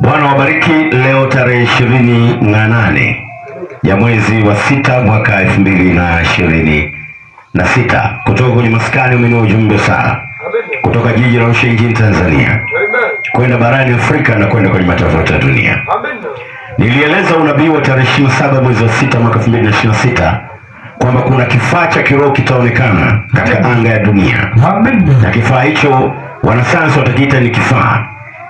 Bwana wabariki. Leo tarehe 28 ya mwezi wa 6 mwaka 2026 kutoka kwenye maskani umeni ujumbe sana kutoka jiji la Arusha nchini Tanzania kwenda barani Afrika na kwenda kwenye mataifa ya dunia. Nilieleza unabii wa tarehe 27 mwezi wa 6 mwaka 2026 kwamba kuna kifaa cha kiroho kitaonekana katika anga ya dunia. Na kifaa hicho wanasayansi watakiita ni kifaa,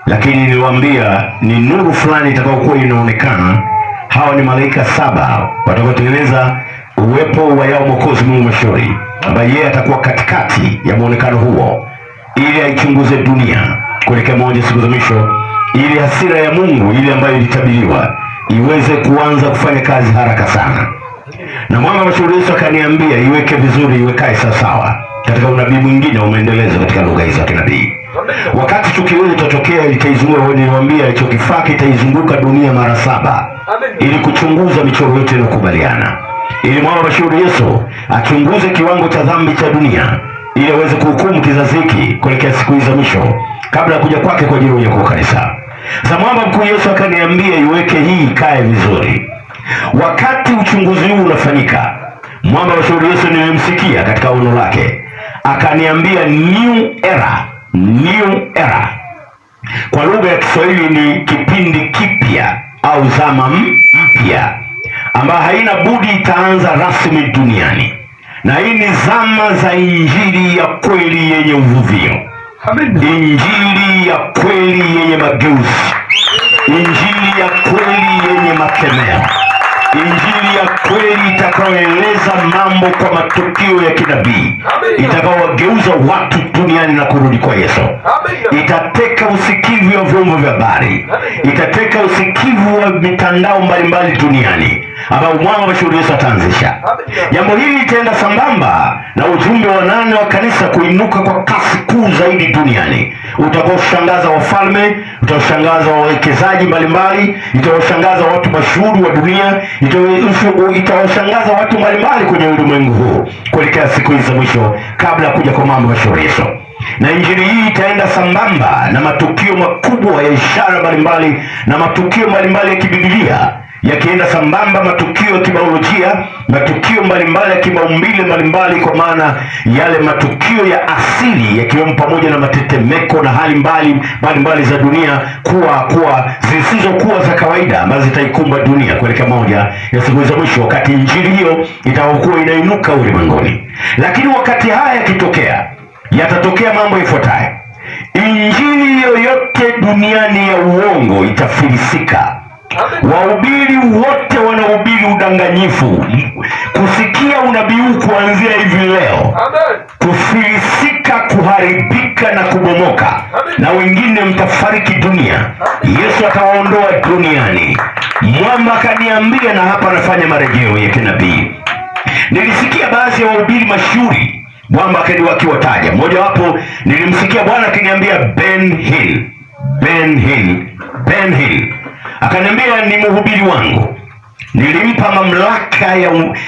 lakini niliwaambia ni nuru fulani itakayokuwa inaonekana. Hawa ni malaika 7 watakaotengeneza uwepo wa yao Mwokozi Mungu Mashauri, ambaye yeye atakuwa katikati ya muonekano huo ili aichunguze dunia kuelekea moja siku za mwisho, ili hasira ya Mungu ile ambayo ilitabiriwa iweze kuanza kufanya kazi haraka sana. Na Mwamba Mashauri Yesu akaniambia iweke vizuri, iwekae sawa katika unabii mwingine umeendeleza katika lugha hizo za kinabii. Wakati tukio hili litatokea litaizunguka, niliwaambia hicho kifaa kitaizunguka dunia mara 7 ili kuchunguza michoro yote inayokubaliana, ili Mwamba Mashauri Yesu achunguze kiwango cha dhambi cha dunia ili aweze kuhukumu kizazi hiki kuelekea siku hizo za mwisho kabla ya kuja kwake kwa ajili ya kanisa. Sasa Mwamba Mkuu Yesu akaniambia iweke hii ikae vizuri. Wakati uchunguzi huu unafanyika, Mwamba Mashauri Yesu nilimsikia katika ono lake akaniambia new era. New era kwa lugha ya Kiswahili ni kipindi kipya au zama mpya ambayo haina budi itaanza rasmi duniani, na hii ni zama za injili ya kweli yenye uvuvio, injili ya kweli yenye mageuzi, injili ya kweli yenye makemeo, injili ya kweli itakayoeleza mambo kwa matukio ya kinabii, itakayowageuza watu duniani na kurudi kwa Yesu. Itateka usikivu wa vyombo vya habari, itateka usikivu wa mitandao mbalimbali duniani ambao Mwamba Mashauri Yesu ataanzisha. Jambo hili litaenda sambamba na ujumbe wa 8 wa kanisa kuinuka kwa kasi kuu zaidi duniani, utakaoshangaza wafalme, utawashangaza wawekezaji mbalimbali, itawashangaza watu mashuhuri wa dunia, itawashangaza watu mbalimbali kwenye ulimwengu huu kuelekea siku hizi za mwisho kabla ya kuja kwa Mwamba Mashauri Yesu. Na injili hii itaenda sambamba na matukio makubwa ya ishara mbalimbali na matukio mbalimbali ya kibiblia, yakienda sambamba matukio ya kibiolojia, matukio mbalimbali ya kimaumbile mbalimbali, kwa maana yale matukio ya asili yakiwemo pamoja na matetemeko na hali mbalimbali za dunia kuwa zisizokuwa za kawaida ambazo zitaikumba dunia kuelekea moja ya siku za mwisho, wakati injili hiyo itakuwa inainuka ulimwenguni. Lakini wakati haya yakitokea, yatatokea mambo yafuatayo. Injili yoyote duniani ya uongo itafilisika. Wahubiri wote wanahubiri udanganyifu. Kusikia unabii huu kuanzia hivi leo, kufilisika, kuharibika na kubomoka, na wengine mtafariki dunia. Yesu atawaondoa duniani. Mwamba akaniambia, na hapa anafanya marejeo ya kinabii. Nilisikia baadhi ya wahubiri mashuhuri Mwamba akiwataja. Mmoja wapo nilimsikia Bwana akiniambia Ben Hill. Akaniambia ni mhubiri wangu. Nilimpa mamlaka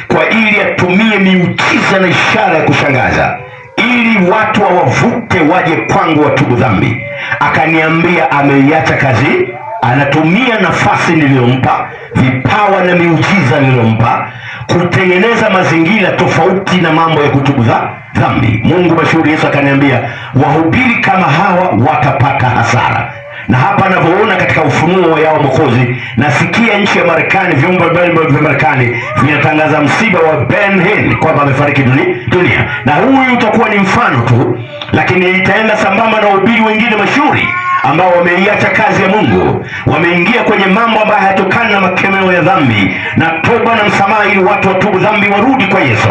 kwa ili atumie miujiza na ishara ya kushangaza ili watu wawavute waje kwangu watubu dhambi. Akaniambia ameiacha kazi, anatumia nafasi niliyompa, vipawa na miujiza niliyompa kutengeneza mazingira tofauti na mambo ya kutubu dhambi. Mungu Mashauri Yesu akaniambia wahubiri kama hawa watapata hasara. Na hapa anavyoona katika ufunuo yao Mwokozi, nasikia nchi ya Marekani, vyombo mbalimbali vya Marekani vinatangaza msiba wa Ben Hill kwamba amefariki dunia. Na huyu utakuwa ni mfano tu, lakini itaenda sambamba na wahubiri wengine mashuhuri ambao wameiacha kazi ya Mungu, wameingia kwenye mambo ambayo hayatokani na makemeo ya dhambi na toba na msamaha, ili watu watubu dhambi warudi kwa Yesu.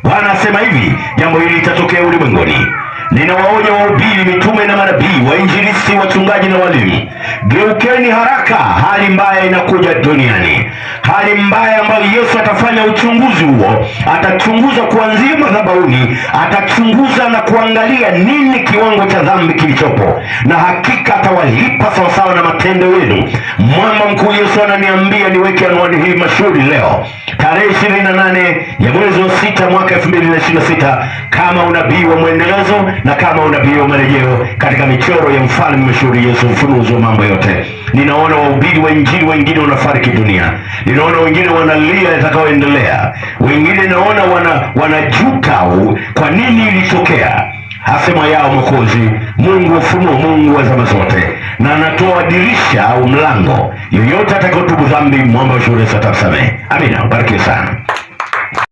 Bwana asema hivi, jambo hili litatokea ulimwenguni. Ninawaonya wahubiri, mitume na manabii, wainjilisti, wachungaji na walimu, geukeni haraka, hali mbaya inakuja duniani. Hali mbaya ambayo Yesu atafanya uchunguzi huo. Atachunguza kuanzia madhabahuni, atachunguza na kuangalia nini kiwango cha dhambi kilichopo, na hakika atawalipa sawasawa na matendo yenu. Mwamba Mkuu Yesu Yesu ananiambia niweke anwani hii mashuhuri leo tarehe 28 ya mwezi wa 6 mwaka 2026 kama unabii wa mwendelezo na kama unabii wa marejeo katika michoro ya mfalme mashuhuri Yesu, ufunuzi wa mambo yote. Ninaona wahubiri wa injili wengine wanafariki dunia, ninaona wengine wanalia yatakayoendelea, wengine naona wanajuta kwa nini ilitokea. Hasema yao Mwokozi, Mungu ufunuo, Mungu wa zama zote, na anatoa dirisha au mlango, yoyote atakayotubu dhambi mwamba wa shuhuda atasamehe. Amina, ubarikiwe sana.